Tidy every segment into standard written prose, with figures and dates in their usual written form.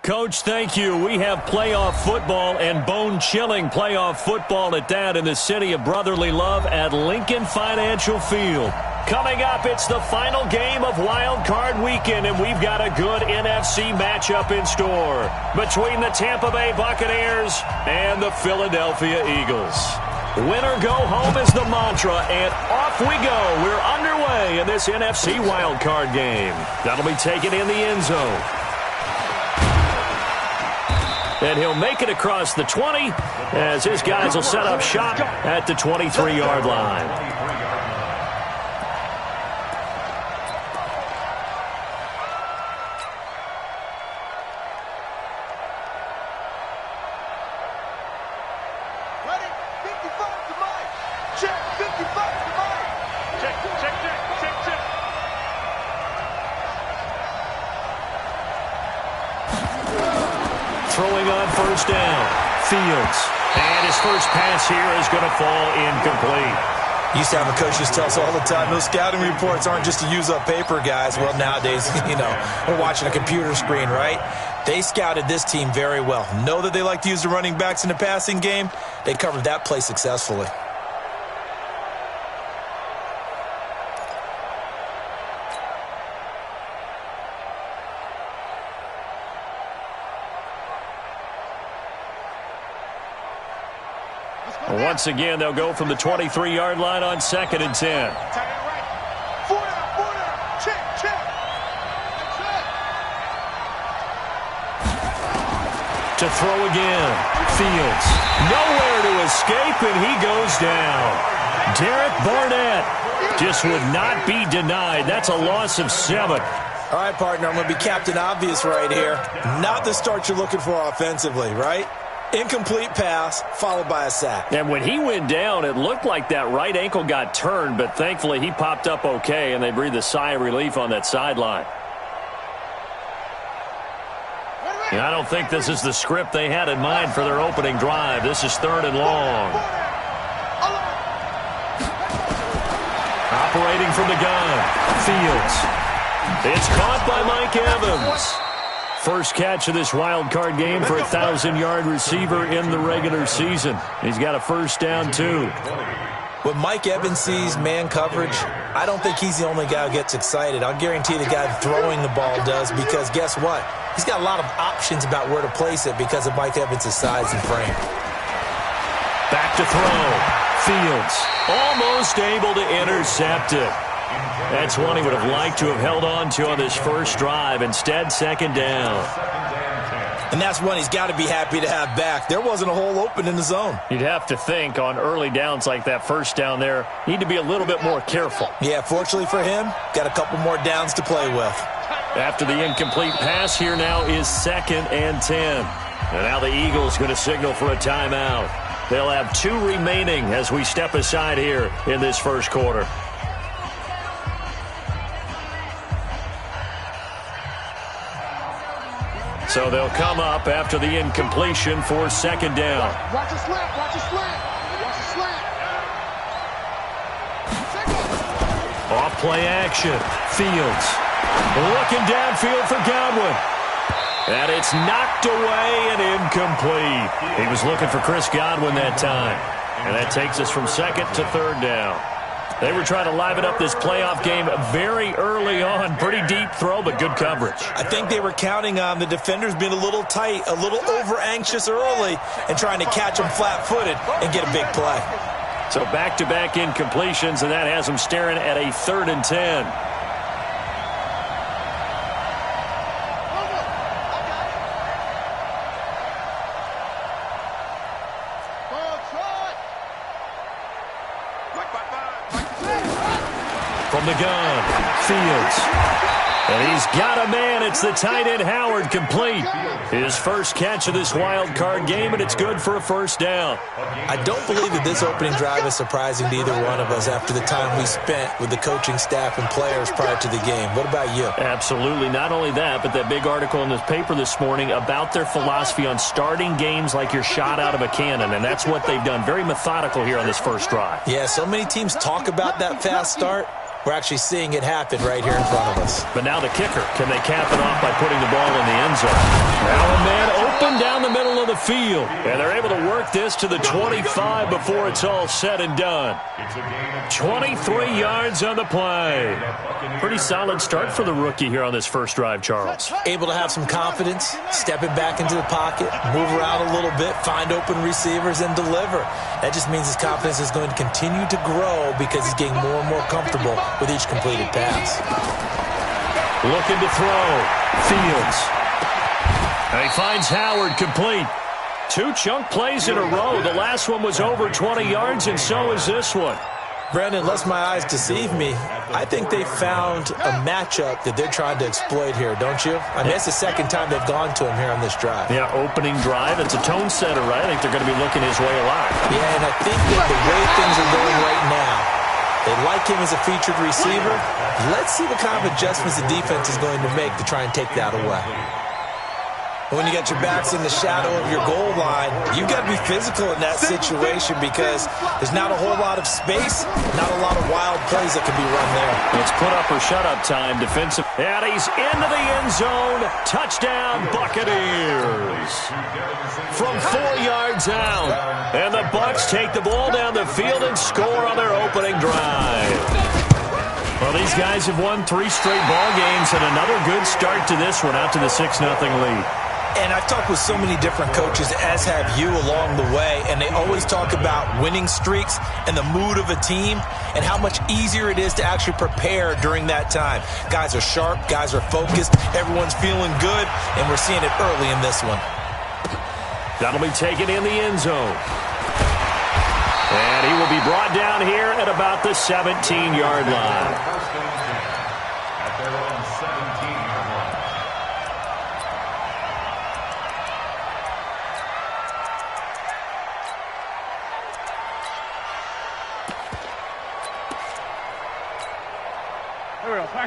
Coach, thank you. We have playoff football and bone-chilling playoff football at that in the city of brotherly love at Lincoln Financial Field. Coming up, it's the final game of Wild Card Weekend, and we've got a good NFC matchup in store between the Tampa Bay Buccaneers and the Philadelphia Eagles. Win or go home is the mantra, and off we go. We're underway in this NFC Wild Card game. That'll be taken in the end zone. And he'll make it across the 20 as his guys will set up shop at the 23-yard line. Throwing on first down, Fields. And his first pass here is going to fall incomplete. Used to have a coach just tell us all the time, those scouting reports aren't just to use up paper, guys. Well, nowadays, we're watching a computer screen, right? They scouted this team very well. Know that they like to use the running backs in the passing game. They covered that play successfully. Once again, they'll go from the 23-yard line on 2nd and 10. To throw again, Fields. Nowhere to escape, and he goes down. Derek Barnett just would not be denied. That's a loss of 7. All right, partner, I'm going to be Captain Obvious right here. Not the start you're looking for offensively, right? Incomplete pass, followed by a sack. And when he went down, it looked like that right ankle got turned, but thankfully he popped up okay, and they breathed a sigh of relief on that sideline. And I don't think this is the script they had in mind for their opening drive. This is 3rd and long. Operating from the gun, Fields. It's caught by Mike Evans. First catch of this wild card game for a 1,000-yard receiver in the regular season. He's got a first down, too. When Mike Evans sees man coverage, I don't think he's the only guy who gets excited. I'll guarantee the guy throwing the ball does, because guess what? He's got a lot of options about where to place it because of Mike Evans' size and frame. Back to throw. Fields almost able to intercept it. That's one he would have liked to have held on to on this first drive. Instead, 2nd down. And that's one he's got to be happy to have back. There wasn't a hole open in the zone. You'd have to think on early downs like that first down there, need to be a little bit more careful. Yeah, fortunately for him, got a couple more downs to play with. After the incomplete pass, here now is 2nd and 10. And now the Eagles going to signal for a timeout. They'll have 2 remaining as we step aside here in this first quarter. So they'll come up after the incompletion for 2nd down. Watch a slant, watch a slant, watch a slant. Off play action. Fields looking downfield for Godwin. And it's knocked away and incomplete. He was looking for Chris Godwin that time. And that takes us from 2nd to 3rd down. They were trying to liven up this playoff game very early on. Pretty deep throw, but good coverage. I think they were counting on the defenders being a little tight, a little over-anxious early, and trying to catch them flat-footed and get a big play. So back-to-back incompletions, and that has them staring at a 3rd and 10. From the gun, Fields. And he's got a man. It's the tight end Howard, complete. His first catch of this wild card game, and it's good for a first down. I don't believe that this opening drive is surprising to either one of us after the time we spent with the coaching staff and players prior to the game. What about you? Absolutely. Not only that, but that big article in the paper this morning about their philosophy on starting games like you're shot out of a cannon, and that's what they've done. Very methodical here on this first drive. Yeah, so many teams talk about that fast start. We're actually seeing it happen right here in front of us. But now the kicker. Can they cap it off by putting the ball in the end zone? Now a man open down the middle of the field. And they're able to work this to the 25 before it's all said and done. 23 yards on the play. Pretty solid start for the rookie here on this first drive, Charles. Able to have some confidence, stepping back into the pocket, move around a little bit, find open receivers, and deliver. That just means his confidence is going to continue to grow because he's getting more and more comfortable with each completed pass. Looking to throw. Fields. And he finds Howard complete. 2 chunk plays in a row. The last one was over 20 yards, and so is this one. Brandon, unless my eyes deceive me, I think they found a matchup that they're trying to exploit here, don't you? I mean, it's the second time they've gone to him here on this drive. Yeah, opening drive. It's a tone setter, right? I think they're going to be looking his way a lot. Yeah, and I think that the way things are going right now, they like him as a featured receiver. Let's see what kind of adjustments the defense is going to make to try and take that away. When you got your backs in the shadow of your goal line, you've got to be physical in that situation because there's not a whole lot of space, not a lot of wild plays that can be run there. It's put up or shut up time. Defensive. And he's into the end zone. Touchdown, Buccaneers. From 4 yards out. And the Bucs take the ball down the field and score on their opening drive. Well, these guys have won 3 straight ball games and another good start to this one out to the 6-0 lead. And I've talked with so many different coaches, as have you, along the way, and they always talk about winning streaks and the mood of a team and how much easier it is to actually prepare during that time. Guys are sharp, guys are focused, everyone's feeling good, and we're seeing it early in this one. That'll be taken in the end zone. And he will be brought down here at about the 17-yard line.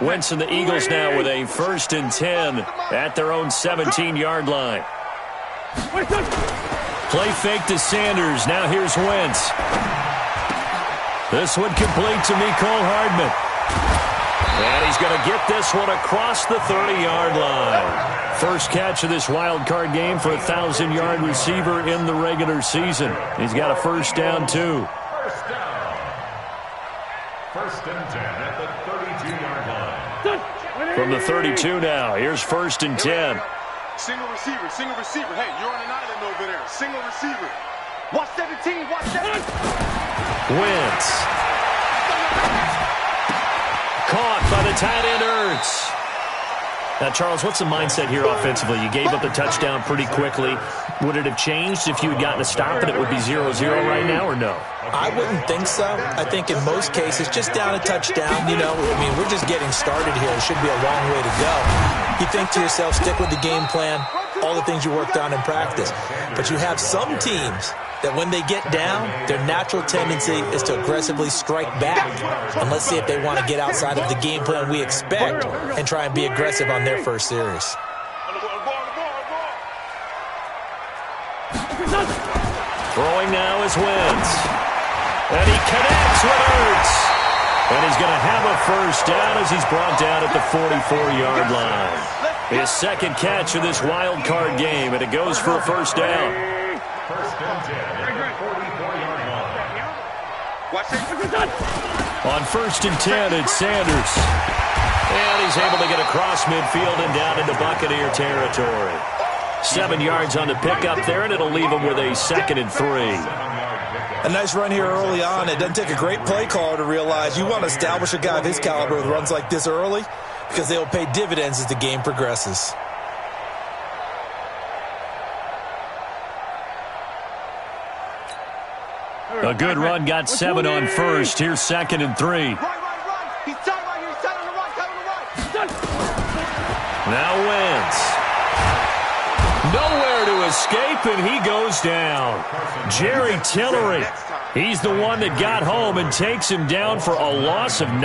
Wentz and the Eagles now with a 1st and 10 at their own 17-yard line. Play fake to Sanders. Now here's Wentz. This one complete to Mecole Hardman. And he's going to get this one across the 30-yard line. First catch of this wild card game for a 1,000-yard receiver in the regular season. He's got a first down, too. First and 10 at the 32-yard line. From the 32 now, here's 1st and 10. Single receiver, single receiver. Hey, you're on an island over there. Single receiver. Watch 17, watch 17. Wentz. Caught by the tight end, Ertz. Now, Charles, what's the mindset here offensively? You gave up the touchdown pretty quickly. Would it have changed if you had gotten a stop and it would be 0-0 right now, or no? I wouldn't think so. I think in most cases, just down a touchdown, you know, I mean, we're just getting started here. It should be a long way to go. You think to yourself, stick with the game plan, all the things you worked on in practice. But you have some teams that when they get down, their natural tendency is to aggressively strike back. And let's see if they want to get outside of the game plan we expect and try and be aggressive on their first series. Throwing now is Wentz. And he connects with Ertz. And he's going to have a first down as he's brought down at the 44-yard line. His second catch of this wild card game, and it goes for a first down. First and 10 at the 44-yard line. On 1st and 10, it's Sanders. And he's able to get across midfield and down into Buccaneer territory. 7 yards on the pickup there, and it'll leave him with a 2nd and 3. A nice run here early on. It doesn't take a great play caller to realize you want to establish a guy of his caliber with runs like this early because they'll pay dividends as the game progresses. A good run, got 7 on 1st. Here's 2nd and 3. Right. He's tight right here. He's tight on the right. Now Wentz. Nowhere to escape, and he goes down. Jerry Tillery. He's the one that got home and takes him down for a loss of 9.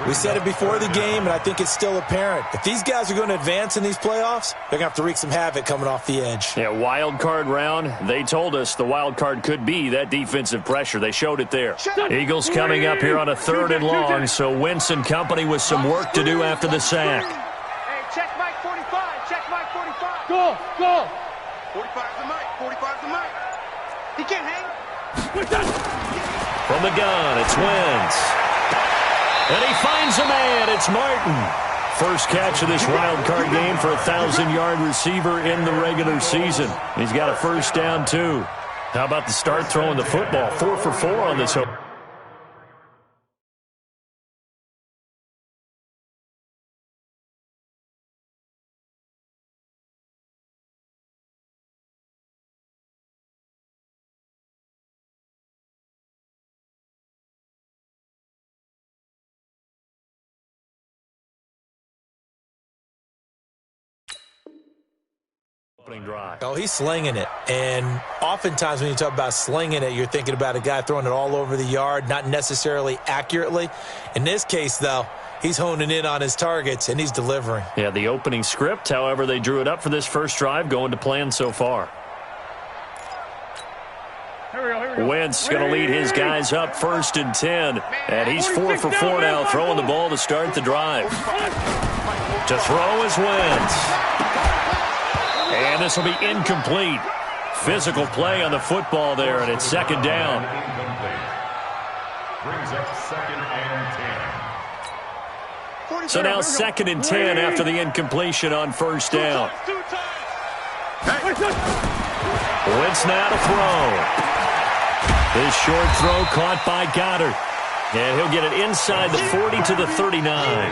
We said it before the game, and I think it's still apparent. If these guys are going to advance in these playoffs, they're going to have to wreak some havoc coming off the edge. Yeah, wild card round. They told us the wild card could be that defensive pressure. They showed it there. Eagles coming up here on a 3rd and long, so Wentz and company with some work to do after the sack. Hey, check Mike 45. Check Mike 45. Go. 45's the mic. 45's the mic. He can't hang. From the gun, it's Wentz. And he finds a man. It's Martin. First catch of this wild card game for a 1,000-yard receiver in the regular season. He's got a first down, too. How about the start throwing the football? 4 for 4 on this. Drive. Oh, he's slinging it. And oftentimes when you talk about slinging it, you're thinking about a guy throwing it all over the yard, not necessarily accurately. In this case, though, he's honing in on his targets, and he's delivering. Yeah, the opening script, however, they drew it up for this first drive, going to plan so far. Here we go. Wentz going to lead his guys up 1st and 10. And he's 4 for 4 now, throwing the ball to start the drive. To throw is Wentz. And this will be incomplete. Physical play on the football there, and it's 2nd down. Brings up 2nd and 10. So now 2nd and 10 after the incompletion on 1st down. Wentz now to throw. His short throw caught by Goddard. And he'll get it inside the 40 to the 39.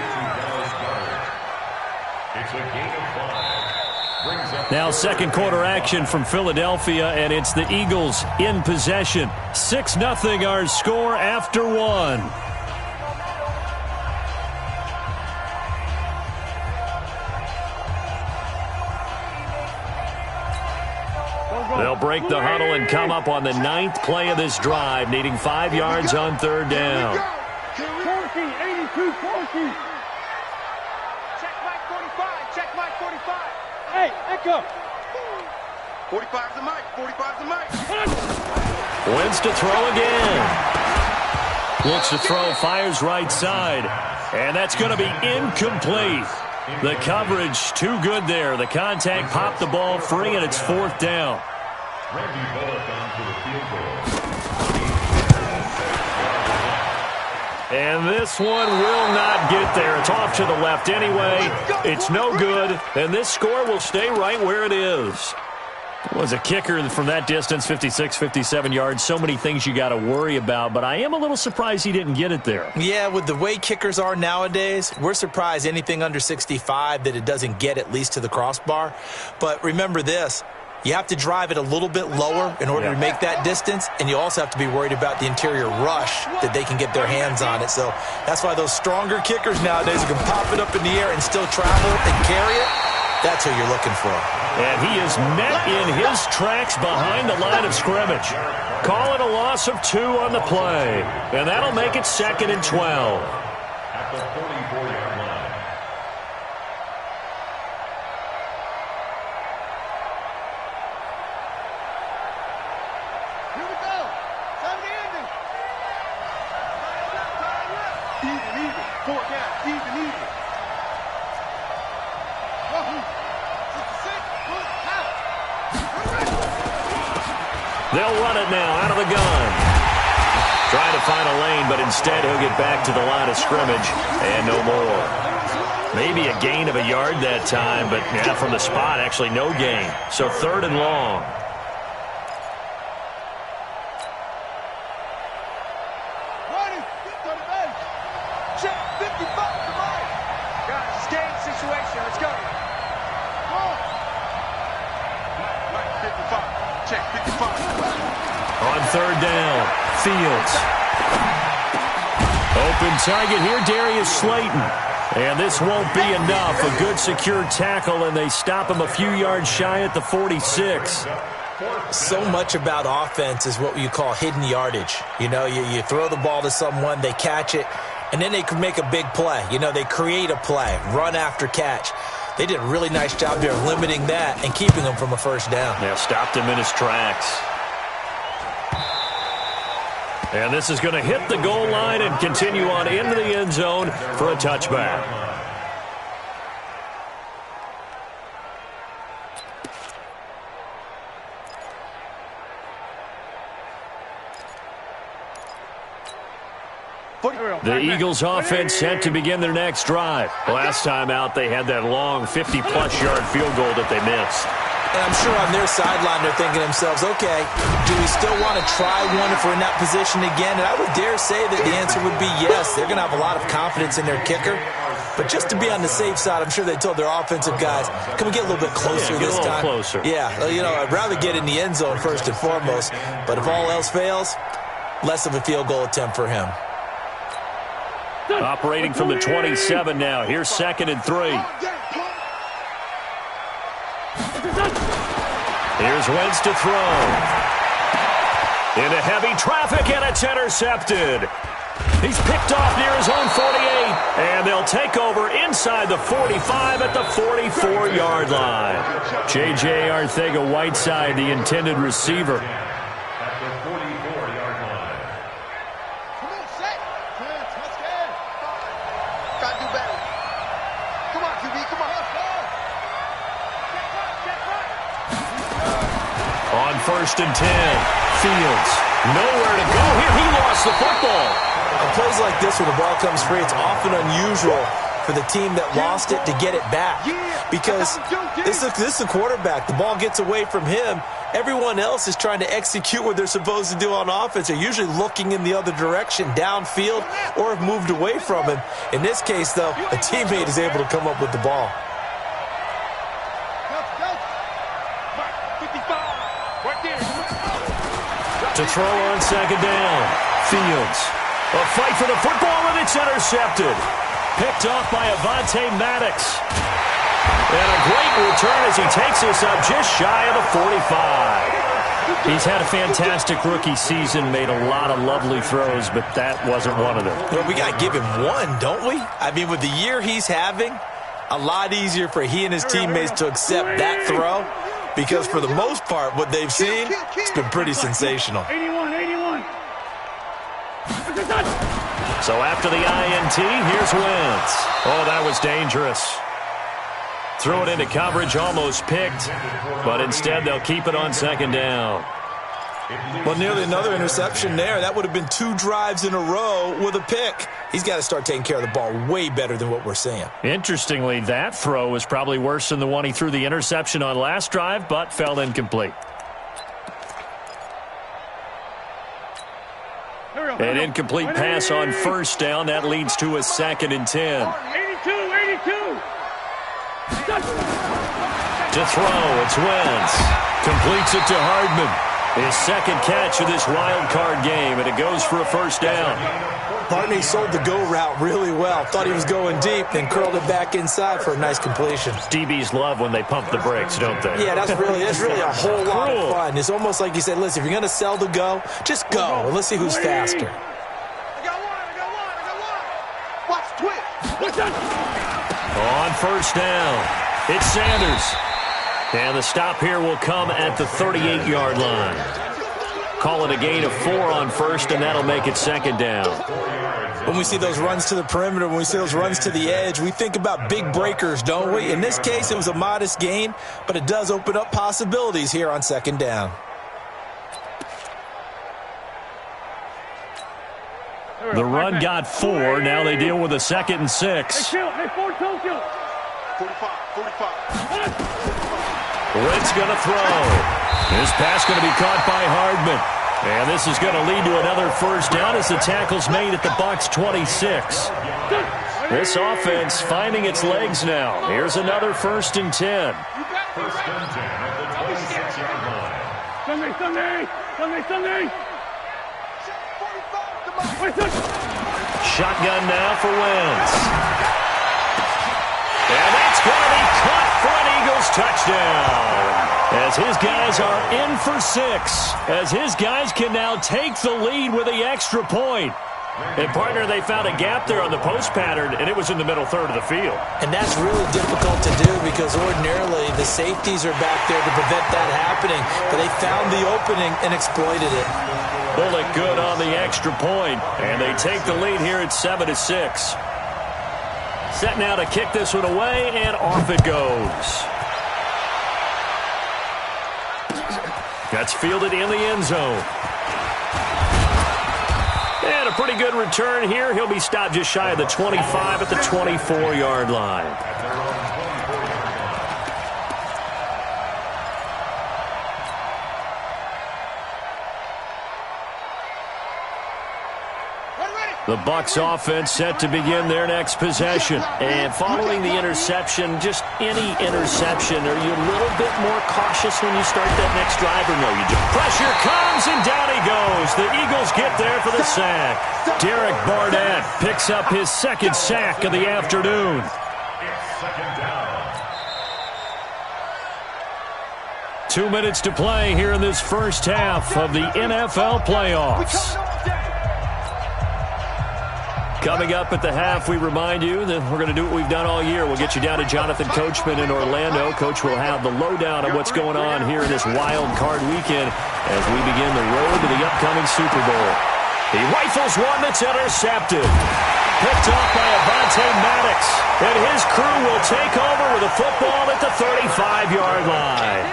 It's a gain of 5. Now 2nd quarter action from Philadelphia, and it's the Eagles in possession. 6-0 our score after 1. They'll break the huddle and come up on the 9th play of this drive, needing 5 yards on 3rd down. 82, 40. Check Mike 45. Check Mike 45. Hey, Echo. 45's the mic. 45's the mic. Wentz to throw again. Looks to throw, fires right side. And that's going to be incomplete. The coverage too good there. The contact popped the ball free, and it's 4th down. And this one will not get there. It's off to the left anyway. It's no good, and this score will stay right where it is. Was a kicker from that distance, 56, 57 yards. So many things you got to worry about, but I am a little surprised he didn't get it there. Yeah, with the way kickers are nowadays, we're surprised anything under 65 that it doesn't get at least to the crossbar. But remember this. You have to drive it a little bit lower in order to make that distance, and you also have to be worried about the interior rush that they can get their hands on it. So that's why those stronger kickers nowadays can pop it up in the air and still travel and carry it. That's who you're looking for. And he is met in his tracks behind the line of scrimmage. Call it a loss of 2 on the play, and that'll make it 2nd and 12. At the 44-yard line. They'll run it now out of the gun. Trying to find a lane, but instead he'll get back to the line of scrimmage and no more. Maybe a gain of a yard that time, but yeah, from the spot, actually no gain. So 3rd and long. Check 55 to Mike. Guys, it's game situation. Let's go. Mike 55. Check 55. On 3rd down, Fields. Open target here, Darius Slayton. And this won't be enough. A good secure tackle, and they stop him a few yards shy at the 46. So much about offense is what you call hidden yardage. You know, you throw the ball to someone, they catch it, and then they can make a big play. You know, they create a play, run after catch. They did a really nice job there of limiting that and keeping him from a first down. Yeah, stopped him in his tracks. And this is going to hit the goal line and continue on into the end zone for a touchback. The Eagles offense set to begin their next drive. Last time out, they had that long 50-plus yard field goal that they missed. And I'm sure on their sideline they're thinking to themselves, okay, do we still want to try one if we're in that position again? And I would dare say that the answer would be yes. They're going to have a lot of confidence in their kicker. But just to be on the safe side, I'm sure they told their offensive guys, can we get a little bit closer this time? Closer. Yeah, you know, I'd rather get in the end zone first and foremost. But if all else fails, less of a field goal attempt for him. Operating from the 27 now. Here's 2nd and 3. Here's Wentz to throw. Into heavy traffic, and it's intercepted. He's picked off near his own 48, and they'll take over inside the 45 at the 44-yard line. J.J. Arcega-Whiteside, the intended receiver. On 1st and 10, Fields, nowhere to go here. He lost the football. On plays like this where the ball comes free, it's often unusual for the team that lost it to get it back. Because this is a quarterback. The ball gets away from him. Everyone else is trying to execute what they're supposed to do on offense. They're usually looking in the other direction, downfield, or have moved away from him. In this case, though, a teammate is able to come up with the ball. To throw on 2nd down. Fields. A fight for the football, and it's intercepted. Picked off by Avonte Maddox. And a great return as he takes us up just shy of the 45. He's had a fantastic rookie season, made a lot of lovely throws, but that wasn't one of them. Well, we got to give him one, don't we? I mean, with the year he's having, a lot easier for he and his teammates to accept that throw. Because for the most part, what they've seen, it's been pretty sensational. 81. So after the INT, here's Wentz. Oh, that was dangerous. Threw it into coverage, almost picked. But instead, they'll keep it on 2nd down. Well, nearly another interception there. That would have been 2 drives in a row with a pick. He's got to start taking care of the ball way better than what we're seeing. Interestingly, that throw was probably worse than the one he threw the interception on last drive, but fell incomplete. An incomplete pass on 1st down. That leads to a 2nd and 10. 82. To throw, it's Wentz. Completes it to Hardman. His 2nd catch of this wild card game, and it goes for a 1st down. Barney sold the go route really well. Thought he was going deep, then curled it back inside for a nice completion. DBs love when they pump the brakes, don't they? Yeah, that's really a whole lot of fun. It's almost like you said, listen, if you're going to sell the go, just go, and let's see who's faster. I got one. Watch twitch. On 1st down, it's Sanders. And the stop here will come at the 38-yard line. Call it a gain of 4 on 1st, and that'll make it 2nd down. When we see those runs to the perimeter, when we see those runs to the edge, we think about big breakers, don't we? In this case, it was a modest gain, but it does open up possibilities here on 2nd down. The run got 4. Now they deal with a 2nd and 6. Hey, 45. Wentz going to throw. This pass going to be caught by Hardman. And this is going to lead to another 1st down as the tackle's made at the Bucs 26. This offense finding its legs now. Here's another 1st and 10. Sunday. Shotgun now for Wentz. And that's going to be caught for an Eagles touchdown. As his guys are in for 6. As his guys can now take the lead with the extra point. And, partner, they found a gap there on the post pattern, and it was in the middle third of the field. And that's really difficult to do because ordinarily the safeties are back there to prevent that happening. But they found the opening and exploited it. Bullock good on the extra point, and they take the lead here at 7-6. Set now to kick this one away, and off it goes. That's fielded in the end zone. And a pretty good return here. He'll be stopped just shy of the 25 at the 24-yard line. The Bucs offense set to begin their next possession. And following the interception, just any interception, are you a little bit more cautious when you start that next drive or no? You just pressure comes and down he goes. The Eagles get there for the sack. Derek Barnett picks up his second sack of the afternoon. Two minutes to play here in this first half of the NFL playoffs. Coming up at the half, we remind you that we're going to do what we've done all year. We'll get you down to Jonathan Coachman in Orlando. Coach will have the lowdown on what's going on here in this wild card weekend as we begin the road to the upcoming Super Bowl. He rifles one that's intercepted. Picked off by Avonte Maddox. And his crew will take over with a football at the 35-yard line.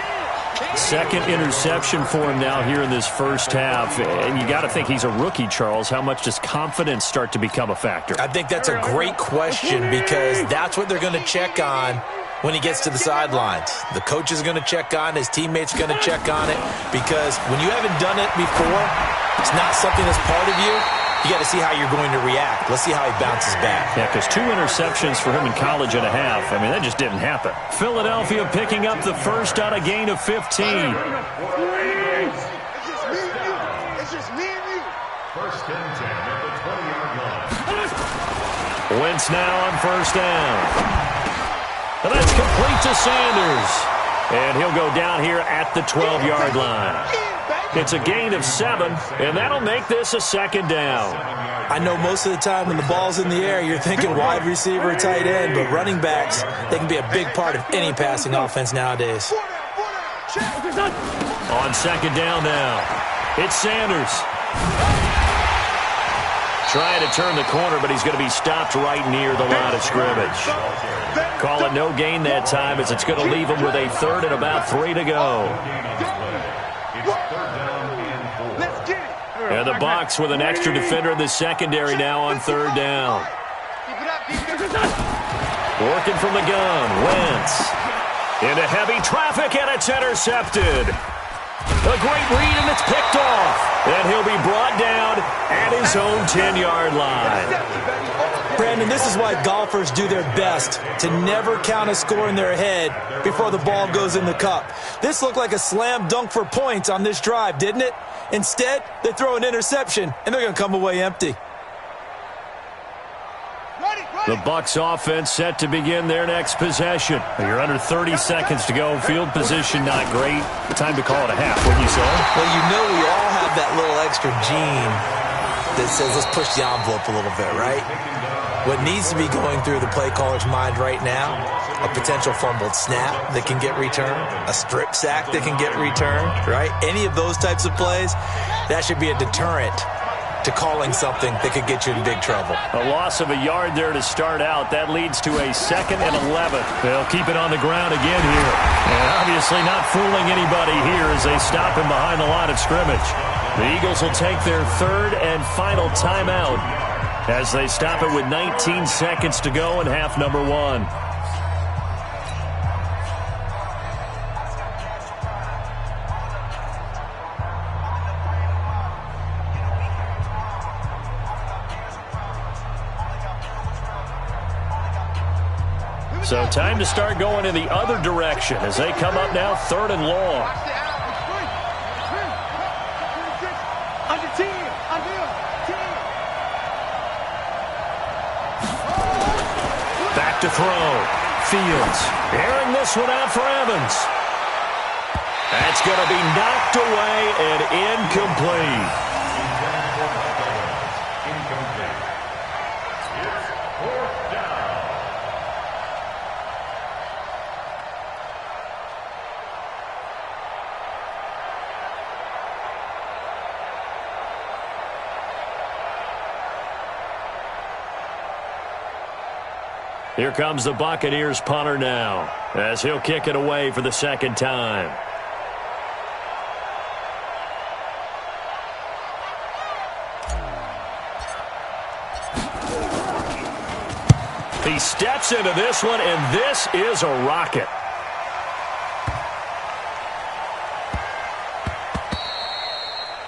Second interception for him now here in this first half. And you got to think he's a rookie, Charles. How much does confidence start to become a factor? I think that's a great question because that's what they're going to check on when he gets to the sidelines. The coach is going to check on it. His teammates are going to check on it because when you haven't done it before, it's not something that's part of you. You got to see how you're going to react. Let's see how he bounces back. Yeah, because 2 interceptions for him in college and a half. I mean, that just didn't happen. Philadelphia picking up the first on a gain of 15. It's just me and you. It's just me and you. First and 10 at the 20-yard line. Wentz now on first down. And that's complete to Sanders. And he'll go down here at the 12-yard line. It's a gain of 7, and that'll make this a second down. I know most of the time when the ball's in the air, you're thinking wide receiver, tight end, but running backs, they can be a big part of any passing offense nowadays. On second down now, it's Sanders. Trying to turn the corner, but he's going to be stopped right near the line of scrimmage. Call it no gain that time as it's going to leave him with a third and about 3 to go. And the Bucs with an extra defender in the secondary now on third down. Working from the gun, Wentz. Into heavy traffic, and it's intercepted. A great read, and it's picked off. And he'll be brought down at his own 10-yard line. Brandon, this is why golfers do their best to never count a score in their head before the ball goes in the cup. This looked like a slam dunk for points on this drive, didn't it? Instead, they throw an interception, and they're going to come away empty. The Bucs offense set to begin their next possession. You're under 30 seconds to go. Field position not great. Time to call it a half, wouldn't you say? Well, you know we all have that little extra gene that says let's push the envelope a little bit, right? What needs to be going through the play caller's mind right now, a potential fumbled snap that can get returned, a strip sack that can get returned, right? Any of those types of plays, that should be a deterrent to calling something that could get you in big trouble. A loss of a yard there to start out. That leads to a 2nd and 11. They'll keep it on the ground again here. And obviously not fooling anybody here as they stop him behind the line of scrimmage. The Eagles will take their third and final timeout as they stop it with 19 seconds to go in half number 1. So time to start going in the other direction as they come up now 3rd and long. Back to throw. Fields airing this one out for Evans. That's going to be knocked away and incomplete. Here comes the Buccaneers punter now, as he'll kick it away for the second time. He steps into this one, and this is a rocket.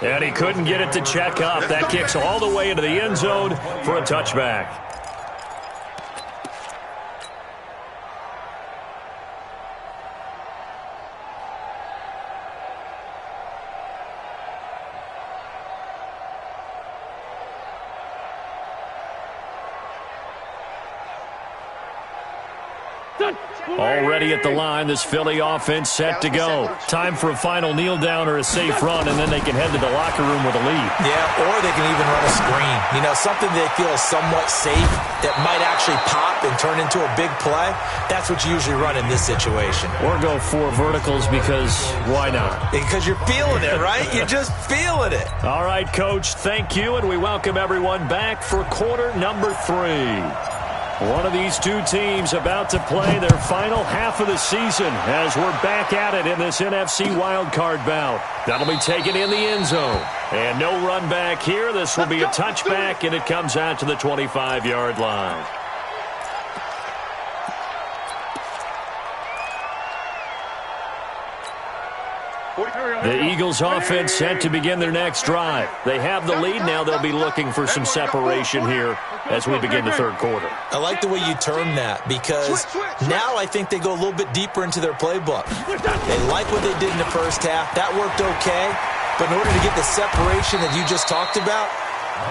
And he couldn't get it to check up. That kicks all the way into the end zone for a touchback. Already at the line, this Philly offense set to go. Time for a final kneel down or a safe run, and then they can head to the locker room with a lead. Yeah, or they can even run a screen. You know, something they feel is somewhat safe that might actually pop and turn into a big play. That's what you usually run in this situation. Or go 4 verticals because why not? Because you're feeling it, right? You're just feeling it. All right, Coach, thank you, and we welcome everyone back for quarter number 3. One of these two teams about to play their final half of the season as we're back at it in this NFC wildcard bout. That'll be taken in the end zone. And no run back here. This will be a touchback, and it comes out to the 25-yard line. The Eagles offense set to begin their next drive. They have the lead. Now they'll be looking for some separation here as we begin the third quarter. I like the way you term that because now I think they go a little bit deeper into their playbook. They like what they did in the first half. That worked okay. But in order to get the separation that you just talked about,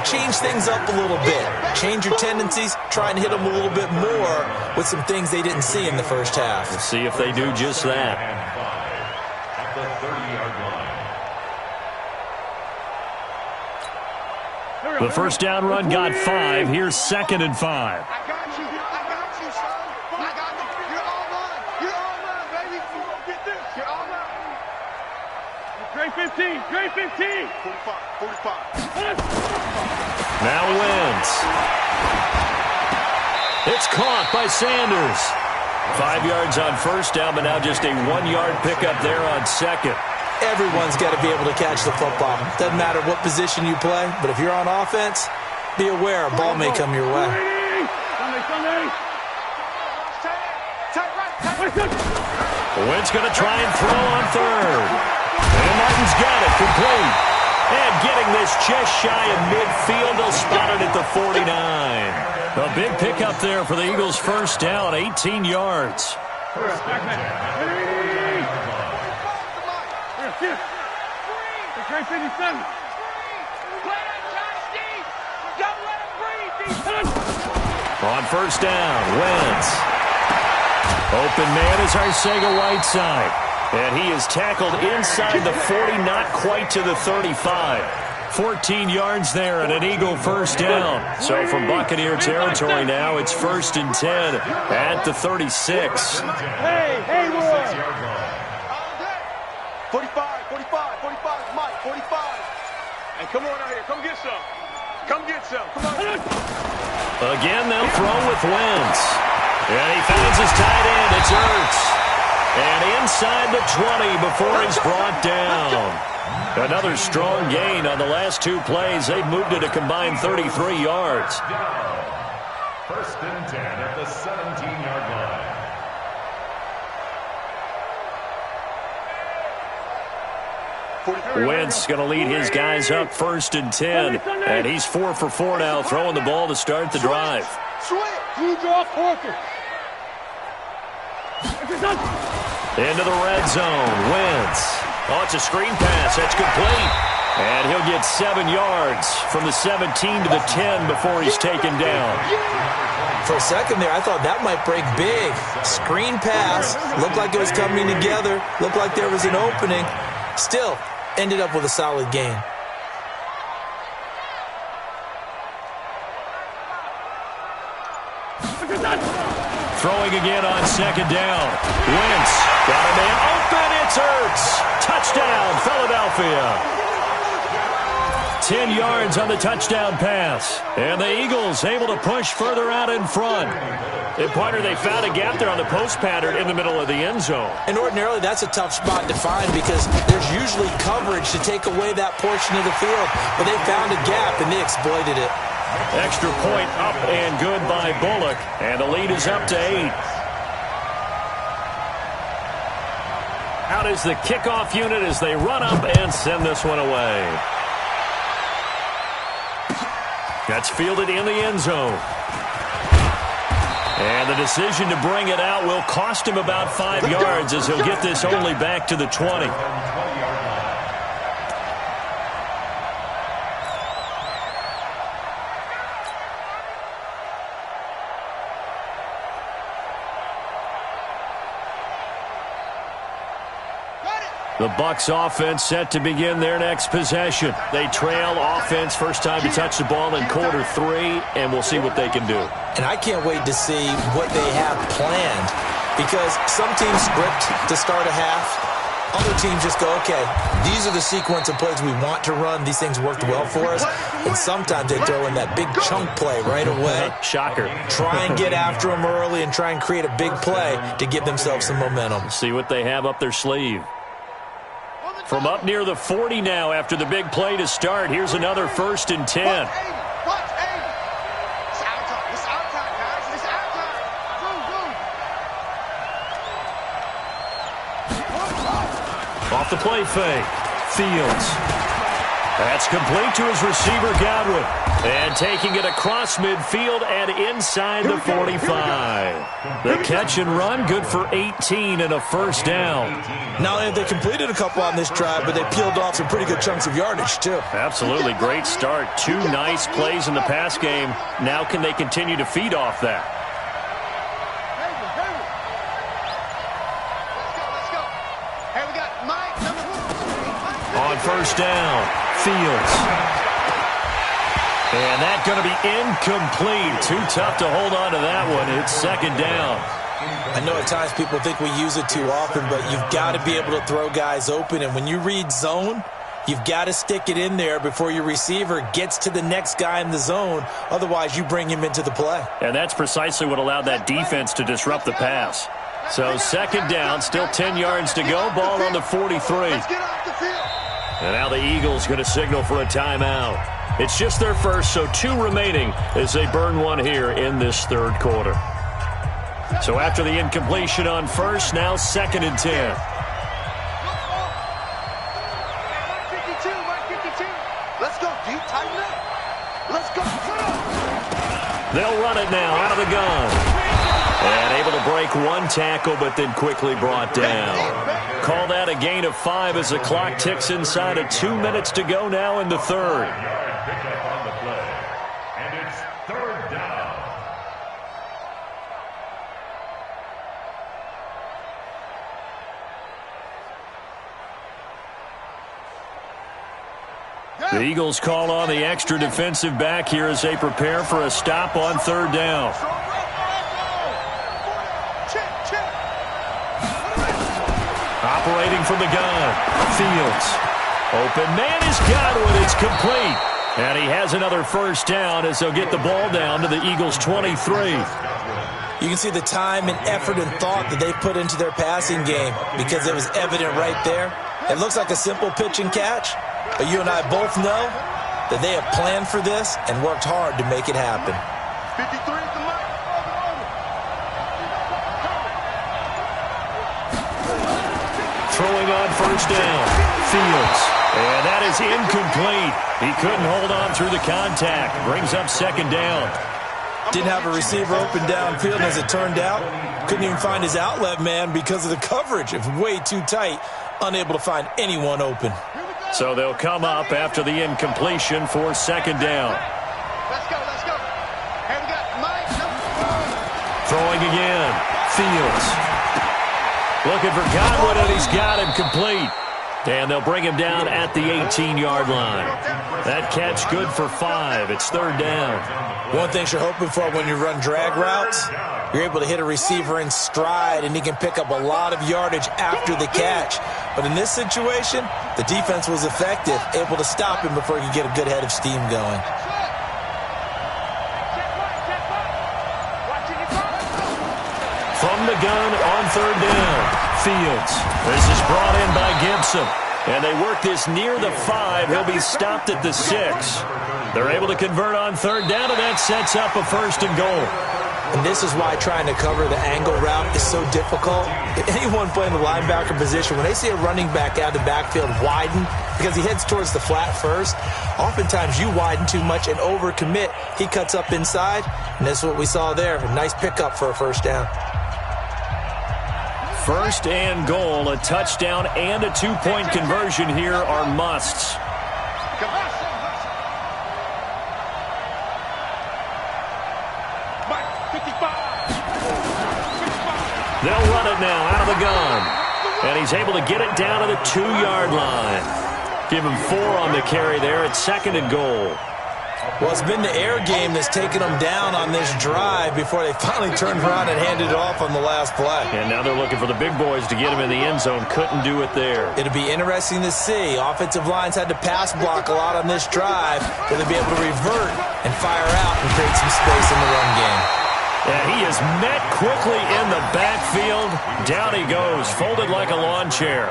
change things up a little bit. Change your tendencies. Try and hit them a little bit more with some things they didn't see in the first half. Let's see if they do just that. The first down run got 5. Here's 2nd and 5. I got you, son. I got you. You're all mine. You're all mine, baby. Get this. You're all mine. Trey 15. Trey 15. 45. Now Wentz. It's caught by Sanders. 5 yards on first down, but now just a 1-yard pickup there on second. Everyone's got to be able to catch the football. Doesn't matter what position you play, but if you're on offense, be aware a ball may come your way. Wentz going to try and throw on third. And Martin's got it, complete. And getting this just shy of midfield, they'll spot it at the 49. A big pickup there for the Eagles' first down, 18 yards. Trey 57. On first down, Wentz. Open man is Arcega-Whiteside. And he is tackled inside the 40, not quite to the 35. 14 yards there and an Eagle first down. So from Buccaneer territory now, it's 1st and 10 at the 36. Hey, Roy. 45, Mike, 45. Hey, come on out here. Come get some. Come on. Again, they'll throw with Wentz. And he finds his tight end. It's Ertz. And inside the 20 before he's brought down. Another strong gain on the last 2 plays. They've moved it a combined 33 yards. 1st and 10 at the 17-yard line. Wentz going to lead his guys up 1st and 10. And he's 4 for 4 now, throwing the ball to start the drive. Into the red zone. Wentz. Oh, it's a screen pass. That's complete. And he'll get 7 yards from the 17 to the 10 before he's taken down. For a second there, I thought that might break big. Screen pass. Looked like it was coming together. Looked like there was an opening. Still, ended up with a solid game. Throwing again on 2nd down. Wentz got a man open. It's Ertz. Touchdown, Philadelphia. 10 yards on the touchdown pass. And the Eagles able to push further out in front. And, partner, they found a gap there on the post pattern in the middle of the end zone. And ordinarily, that's a tough spot to find because there's usually coverage to take away that portion of the field. But they found a gap, and they exploited it. Extra point up and good by Bullock. And the lead is up to 8. Out is the kickoff unit as they run up and send this one away. That's fielded in the end zone. And the decision to bring it out will cost him about 5 yards as he'll get this only back to the 20. The Bucs offense set to begin their next possession. They trail offense first time to touch the ball in Q3, and we'll see what they can do. And I can't wait to see what they have planned because some teams script to start a half. Other teams just go, okay, these are the sequence of plays we want to run. These things worked well for us. And sometimes they throw in that big chunk play right away. Shocker. Try and get after them early and try and create a big play to give themselves some momentum. See what they have up their sleeve. From up near the 40 now after the big play to start. Here's another 1st and 10. It's our time. It's our time, guys. It's our time. Go. Off the play fake. Fields. That's complete to his receiver, Godwin. And taking it across midfield and inside the 45. The catch and run, good for 18 and a 1st down. Not only have they completed a couple on this drive, but they peeled off some pretty good chunks of yardage, too. Absolutely great start. 2 nice plays in the pass game. Now can they continue to feed off that? Let's go. Hey, we got Mike, number 1. On 1st down, Fields. And that's going to be incomplete. Too tough to hold on to that one. It's 2nd down. I know at times people think we use it too often, but you've got to be able to throw guys open. And when you read zone, you've got to stick it in there before your receiver gets to the next guy in the zone. Otherwise, you bring him into the play. And that's precisely what allowed that defense to disrupt the pass. So 2nd down, still 10 yards to go. Ball on the 43. Let's get off the field. And now the Eagles going to signal for a timeout. It's just their first, so 2 remaining as they burn one here in this 3rd quarter. So after the incompletion on 1st, now 2nd and 10. 152. Let's go, dude. Tighten up. Let's go. They'll run it now out of the gun. And able to break 1 tackle, but then quickly brought down. Call that a gain of 5 as the clock ticks inside of 2 minutes to go now in the 3rd. Pick up on the play. And it's 3rd down. The Eagles call on the extra defensive back here as they prepare for a stop on 3rd down. Operating from the gun. Fields. Open man is Godwin. It's complete. And he has another 1st down as they'll get the ball down to the Eagles' 23. You can see the time and effort and thought that they put into their passing game because it was evident right there. It looks like a simple pitch and catch, but you and I both know that they have planned for this and worked hard to make it happen. 53 is the mark. Throwing on 1st down. Fields. And that is incomplete. He couldn't hold on through the contact. Brings up 2nd down. Didn't have a receiver open downfield, as it turned out. Couldn't even find his outlet man because of the coverage. It was way too tight. Unable to find anyone open. So they'll come up after the incompletion for 2nd down. Let's go. Hey, we got Mike, number 1. Throwing again. Fields. Looking for Godwin, and he's got him complete. And they'll bring him down at the 18-yard line. That catch good for 5. It's third down. One thing you're hoping for when you run drag routes, you're able to hit a receiver in stride, and he can pick up a lot of yardage after the catch. But in this situation, the defense was effective, able to stop him before he could get a good head of steam going. From the gun on third down, Fields. This is brought in by Gibson. And they work this near the 5. He'll be stopped at the 6. They're able to convert on third down, and that sets up a first and goal. And this is why trying to cover the angle route is so difficult. Anyone playing the linebacker position, when they see a running back out of the backfield widen, because he heads towards the flat first, oftentimes you widen too much and overcommit. He cuts up inside, and that's what we saw there. A nice pickup for a first down. First and goal, a touchdown and a 2-point conversion here are musts. They'll run it now out of the gun. And he's able to get it down to the 2-yard line. Give him 4 on the carry there at second and goal. Well, it's been the air game that's taken them down on this drive before they finally turned around and handed it off on the last play. And now they're looking for the big boys to get him in the end zone. Couldn't do it there. It'll be interesting to see. Offensive lines had to pass block a lot on this drive. Will they be able to revert and fire out and create some space in the run game? And he is met quickly in the backfield. Down he goes, folded like a lawn chair.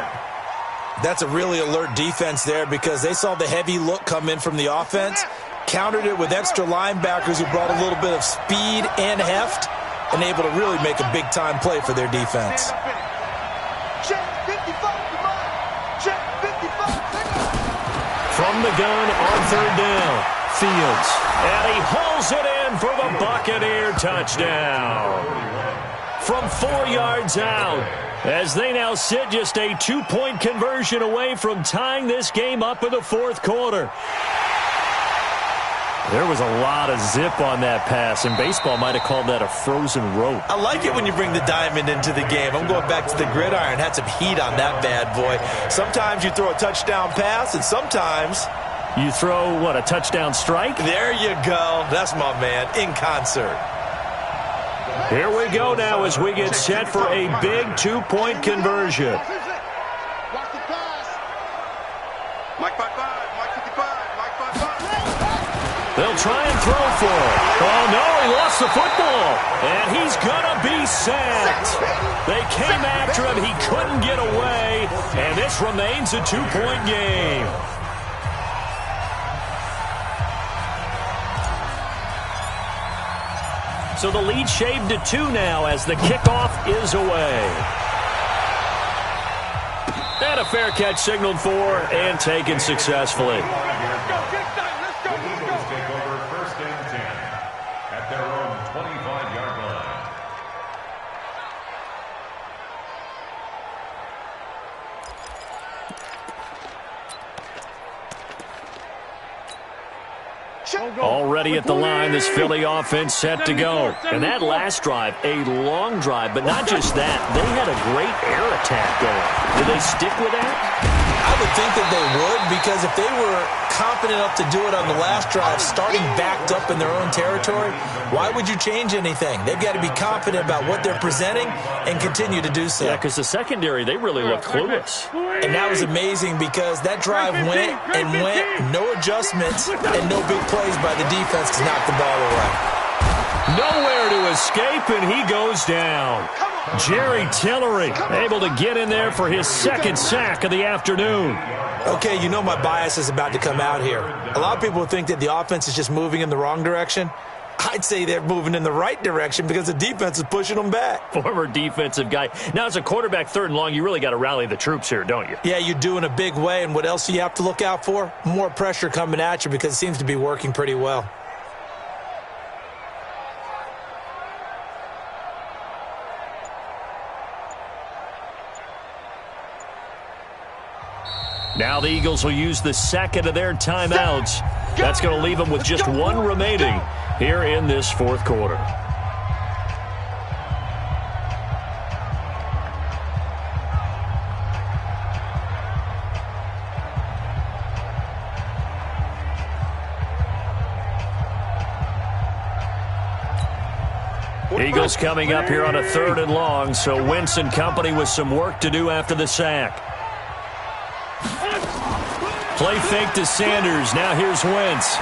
That's a really alert defense there because they saw the heavy look come in from the offense, countered it with extra linebackers who brought a little bit of speed and heft, and able to really make a big-time play for their defense. From the gun on third down, Fields. And he hauls it in for the Buccaneer touchdown. From 4 yards out, as they now sit just a 2-point conversion away from tying this game up in the fourth quarter. There was a lot of zip on that pass, and baseball might have called that a frozen rope. I like it when you bring the diamond into the game. I'm going back to the gridiron. Had some heat on that bad boy. Sometimes you throw a touchdown pass, and sometimes you throw, what, a touchdown strike? There you go. That's my man, in concert. Here we go now as we get set for a big 2-point conversion. Watch the pass. Mike 5-5, Mike 55, Mike 5-5. They'll try and throw for it. Oh, no, he lost the football. And he's going to be sacked. They came after him. He couldn't get away. And this remains a 2-point game. So the lead shaved to 2 now as the kickoff is away. And a fair catch signaled for and taken successfully. Take over first and 10 at their own 25-yard line. Already at the line, this Philly offense set to go. And that last drive, a long drive, but not just that. They had a great air attack going. Did they stick with that? I would think that they would, because if they were confident enough to do it on the last drive, starting backed up in their own territory, why would you change anything? They've got to be confident about what they're presenting and continue to do so. Yeah, because the secondary, they really look clueless. And that was amazing because that drive went and went, no adjustments, and no big plays by the defense to knock the ball away. Nowhere to escape, and he goes down. Jerry Tillery able to get in there for his second sack of the afternoon. Okay, you know my bias is about to come out here. A lot of people think that the offense is just moving in the wrong direction. I'd say they're moving in the right direction because the defense is pushing them back. Former defensive guy. Now, as a quarterback, third and long, you really got to rally the troops here, don't you? Yeah, you do in a big way, and what else do you have to look out for? More pressure coming at you because it seems to be working pretty well. Now the Eagles will use the second of their timeouts. That's going to leave them with just one remaining here in this fourth quarter. Eagles coming up here on a 3rd and long, so Wentz and company with some work to do after the sack. Play fake to Sanders. Now here's Wentz.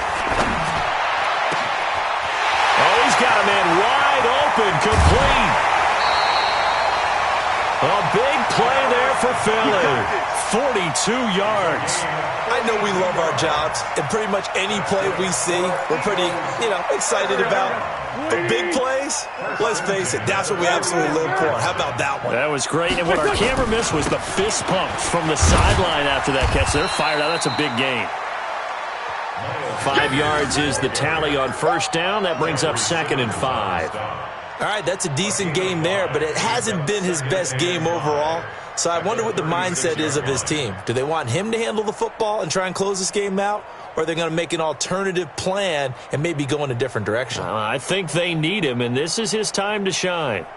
Oh, he's got a man wide open, complete. A big play there for Philly. 42 yards. I know we love our jobs, and pretty much any play we see, we're pretty, excited about. The big plays, let's face it, that's what we absolutely live for. How about that one? That was great, and what our camera missed was the fist pumps from the sideline after that catch. They're fired out. That's a big gain. 5 yards is the tally on first down. That brings up 2nd and 5. All right, that's a decent game there, but it hasn't been his best game overall. So I wonder what the mindset is of his team. Do they want him to handle the football and try and close this game out? Or are they going to make an alternative plan and maybe go in a different direction? I think they need him, and this is his time to shine.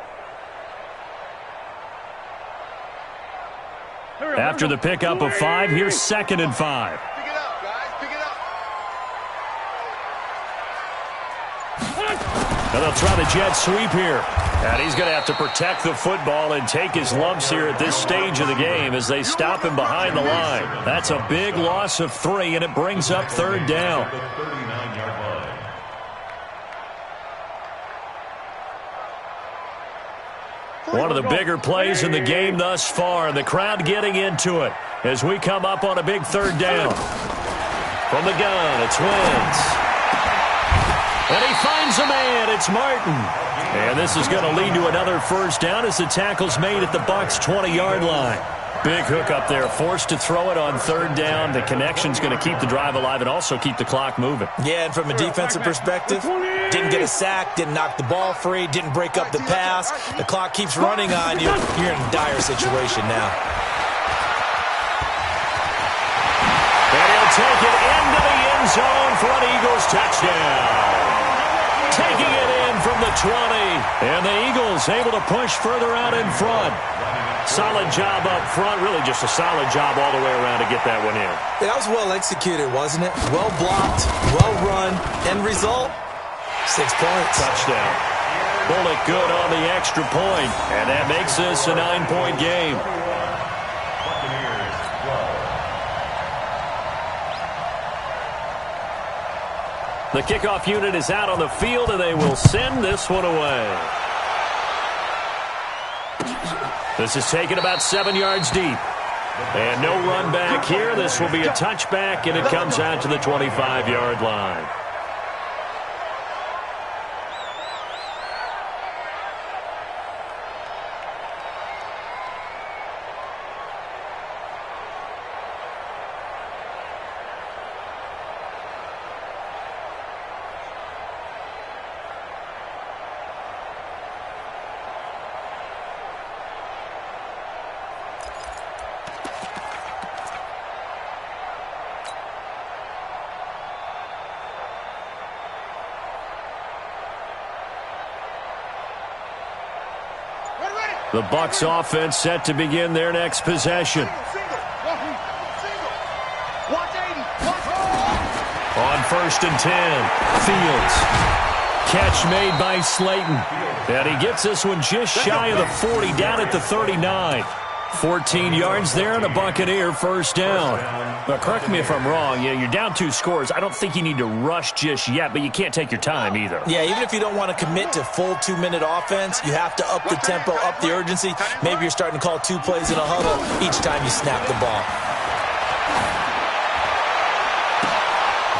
After the pickup of 5, here's 2nd and 5. Pick it up, guys. Pick it up. And they'll try the jet sweep here. And he's going to have to protect the football and take his lumps here at this stage of the game as they stop him behind the line. That's a big loss of 3, and it brings up 3rd down. One of the bigger plays in the game thus far, and the crowd getting into it as we come up on a big 3rd down. From the gun, it's Wentz. And he finds a man. It's Martin. And this is going to lead to another first down as the tackle's made at the Bucs' 20-yard line. Big hook up there, forced to throw it on 3rd down. The connection's going to keep the drive alive and also keep the clock moving. Yeah, and from a defensive perspective, didn't get a sack, didn't knock the ball free, didn't break up the pass. The clock keeps running on you. You're in a dire situation now. And he'll take it into the end zone for an Eagles touchdown. Taking it in from the 20. And the Eagles able to push further out in front. Solid job up front. Really just a solid job all the way around to get that one in. Yeah, that was well executed, wasn't it? Well blocked, well run. End result, 6 points. Touchdown. Bullock good on the extra point. And that makes this a 9-point game. The kickoff unit is out on the field, and they will send this one away. This is taken about 7 yards deep. And no run back here. This will be a touchback, and it comes out to the 25-yard line. The Bucs offense set to begin their next possession. On 1st and 10, Fields. Catch made by Slayton. And he gets this one just shy of the 40, down at the 39. 14 yards there and a Buccaneer first down. But correct me if I'm wrong. Yeah, you're down 2 scores. I don't think you need to rush just yet, but you can't take your time either. Yeah, even if you don't want to commit to full 2-minute offense, you have to up the tempo, up the urgency. Maybe you're starting to call 2 plays in a huddle each time you snap the ball.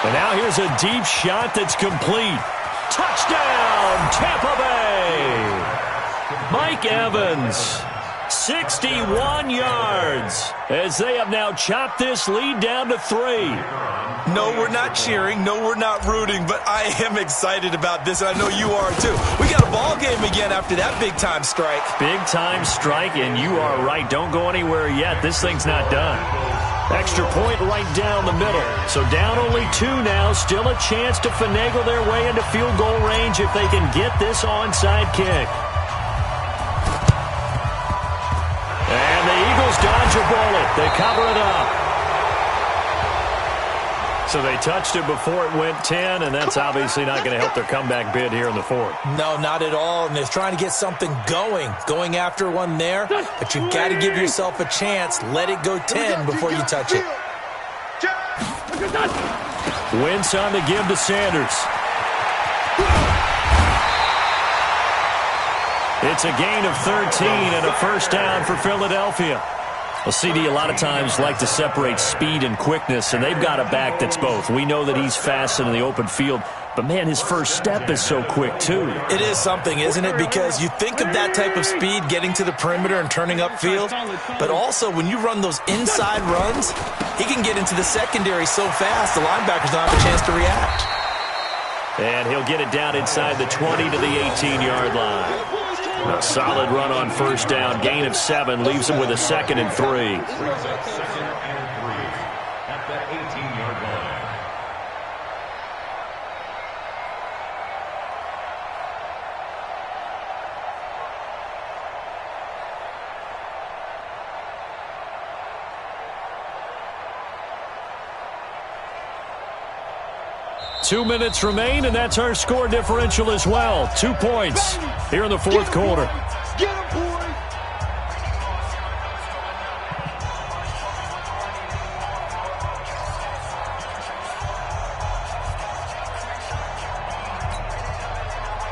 And now here's a deep shot that's complete. Touchdown, Tampa Bay! Mike Evans. 61 yards as they have now chopped this lead down to 3. No, we're not cheering. No, we're not rooting, but I am excited about this, and I know you are too. We got a ball game again after that big-time strike. Big-time strike, and you are right. Don't go anywhere yet. This thing's not done. Extra point right down the middle. So down only 2 now. Still a chance to finagle their way into field goal range if they can get this onside kick. And the Eagles dodge a bullet. They cover it up. So they touched it before it went 10, and that's obviously not going to help their comeback bid here in the fourth. No, not at all, and they're trying to get something going after one there, but you've got to give yourself a chance. Let it go 10 before you touch it. Wentz on the give to Sanders. It's a gain of 13 and a first down for Philadelphia. Well, CD, a lot of times like to separate speed and quickness, and they've got a back that's both. We know that he's fast in the open field, but, man, his first step is so quick, too. It is something, isn't it? Because you think of that type of speed getting to the perimeter and turning upfield, but also when you run those inside runs, he can get into the secondary so fast the linebackers don't have a chance to react. And he'll get it down inside the 20 to the 18-yard line. A solid run on first down. Gain of 7 leaves him with a 2nd and 3. At the 18-yard line. 2 minutes remain, and that's our score differential as well. 2 points here in the fourth quarter. Get him, boy.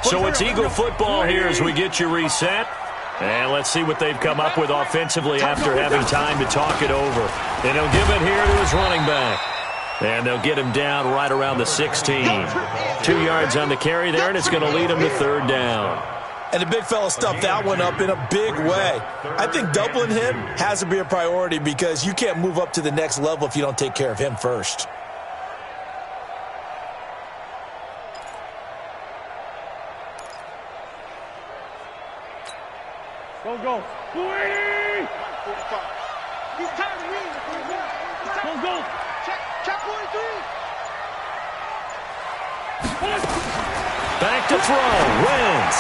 So it's Eagle football here as we get you reset. And let's see what they've come up with offensively after having time to talk it over. And he'll give it here to his running back. And they'll get him down right around the 16. 2 yards on the carry there, and it's going to lead him to third down. And the big fella stuffed that one up in a big way. I think doubling him has to be a priority because you can't move up to the next level if you don't take care of him first. Go, go. Boy! He's tired of me. Go, go. Check 43. Back to throw. Wentz.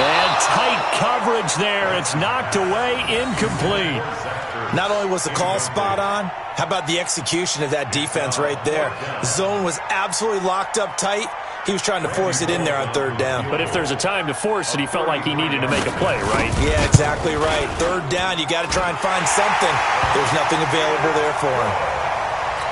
And tight coverage there. It's knocked away, incomplete. Not only was the call spot on, how about the execution of that defense right there? The zone was absolutely locked up tight. He was trying to force it in there on third down. But if there's a time to force it, he felt like he needed to make a play, right? Yeah, exactly right. Third down, you got to try and find something. There's nothing available there for him.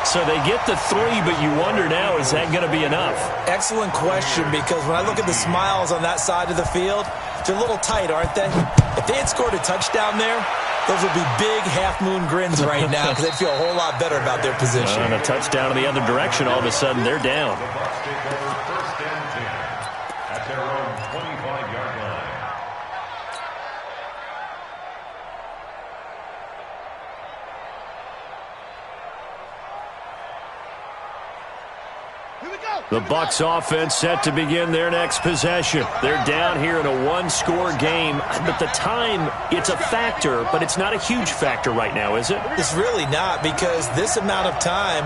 So they get the 3, but you wonder now, is that going to be enough? Excellent question, because when I look at the smiles on that side of the field, they're a little tight, aren't they? If they had scored a touchdown there, those would be big half-moon grins right now because they'd feel a whole lot better about their position. And a touchdown in the other direction, all of a sudden they're down. The Bucs take over first and 10 at their own 25-yard line. Here we go. The Bucs offense set to begin their next possession. They're down here in a one-score game, but the time, it's a factor, but it's not a huge factor right now, is it? It's really not, because this amount of time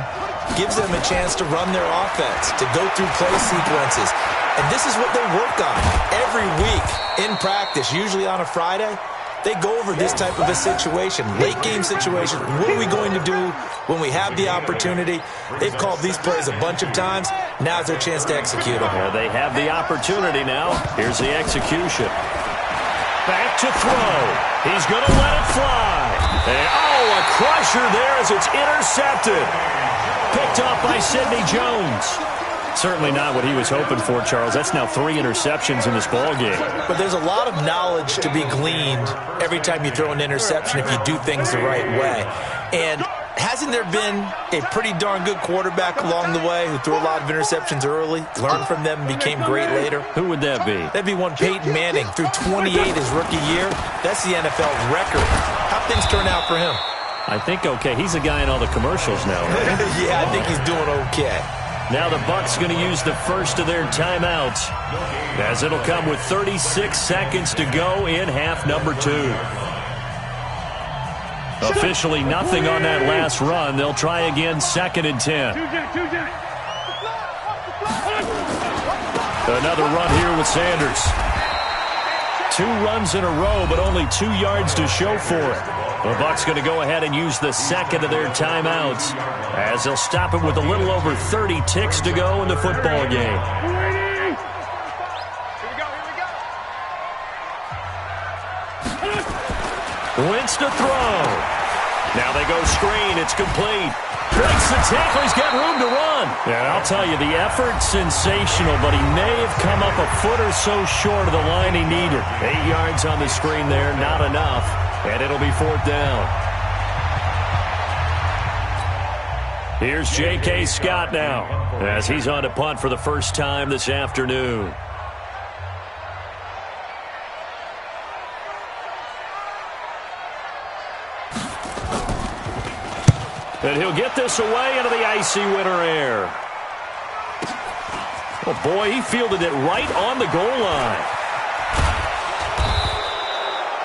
gives them a chance to run their offense, to go through play sequences. And this is what they work on every week in practice, usually on a Friday. They go over this type of a situation, late game situation. What are we going to do when we have the opportunity? They've called these plays a bunch of times. Now's their chance to execute them. Well, they have the opportunity now. Here's the execution. Back to throw. He's going to let it fly. And, a crusher there as it's intercepted. Picked off by Sidney Jones. Certainly not what he was hoping for, Charles. That's now 3 interceptions in this ballgame. But there's a lot of knowledge to be gleaned every time you throw an interception if you do things the right way. And hasn't there been a pretty darn good quarterback along the way who threw a lot of interceptions early, learned from them, and became great later? Who would that be? That'd be one Peyton Manning. Threw 28 his rookie year. That's the NFL record. How'd things turn out for him? I think okay. He's a guy in all the commercials now, right? Yeah, I think he's doing okay. Now the Bucs going to use the first of their timeouts, as it'll come with 36 seconds to go in half number 2. Officially nothing on that last run. They'll try again, 2nd and 10. Another run here with Sanders. 2 runs in a row, but only 2 yards to show for it. The Bucs going to go ahead and use the second of their timeouts as they'll stop it with a little over 30 ticks to go in the football game. Wentz to throw. Now they go screen. It's complete. Breaks the tackle. He's got room to run. And I'll tell you, the effort's sensational, but he may have come up a foot or so short of the line he needed. 8 yards on the screen there, not enough. And it'll be 4th down. Here's J.K. Scott now as he's on to punt for the first time this afternoon. And he'll get this away into the icy winter air. Oh, boy, he fielded it right on the goal line.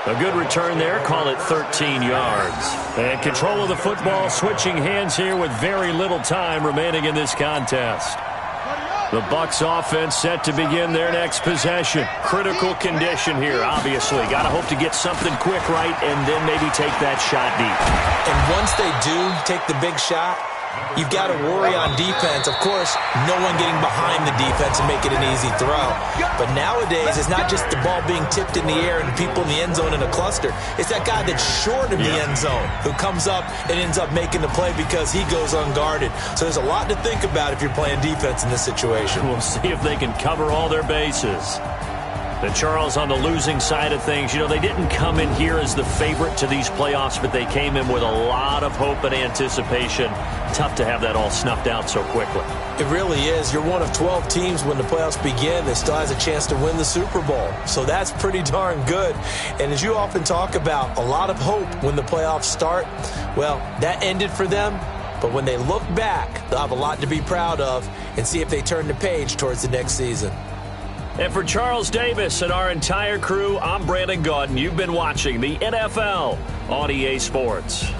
A good return there. Call it 13 yards. And control of the football, switching hands here with very little time remaining in this contest. The Bucs offense set to begin their next possession. Critical condition here, obviously. Got to hope to get something quick right and then maybe take that shot deep. And once they do take the big shot, you've got to worry on defense. Of course, no one getting behind the defense and make it an easy throw. But nowadays, it's not just the ball being tipped in the air and people in the end zone in a cluster. It's that guy that's short of the end zone who comes up and ends up making the play because he goes unguarded. So there's a lot to think about if you're playing defense in this situation. We'll see if they can cover all their bases. The Charles on the losing side of things, you know, they didn't come in here as the favorite to these playoffs, but they came in with a lot of hope and anticipation. Tough to have that all snuffed out so quickly. It really is. You're one of 12 teams when the playoffs begin that still has a chance to win the Super Bowl. So that's pretty darn good. And as you often talk about, a lot of hope when the playoffs start. Well, that ended for them. But when they look back, they'll have a lot to be proud of and see if they turn the page towards the next season. And for Charles Davis and our entire crew, I'm Brandon Gaudin. You've been watching the NFL on EA Sports.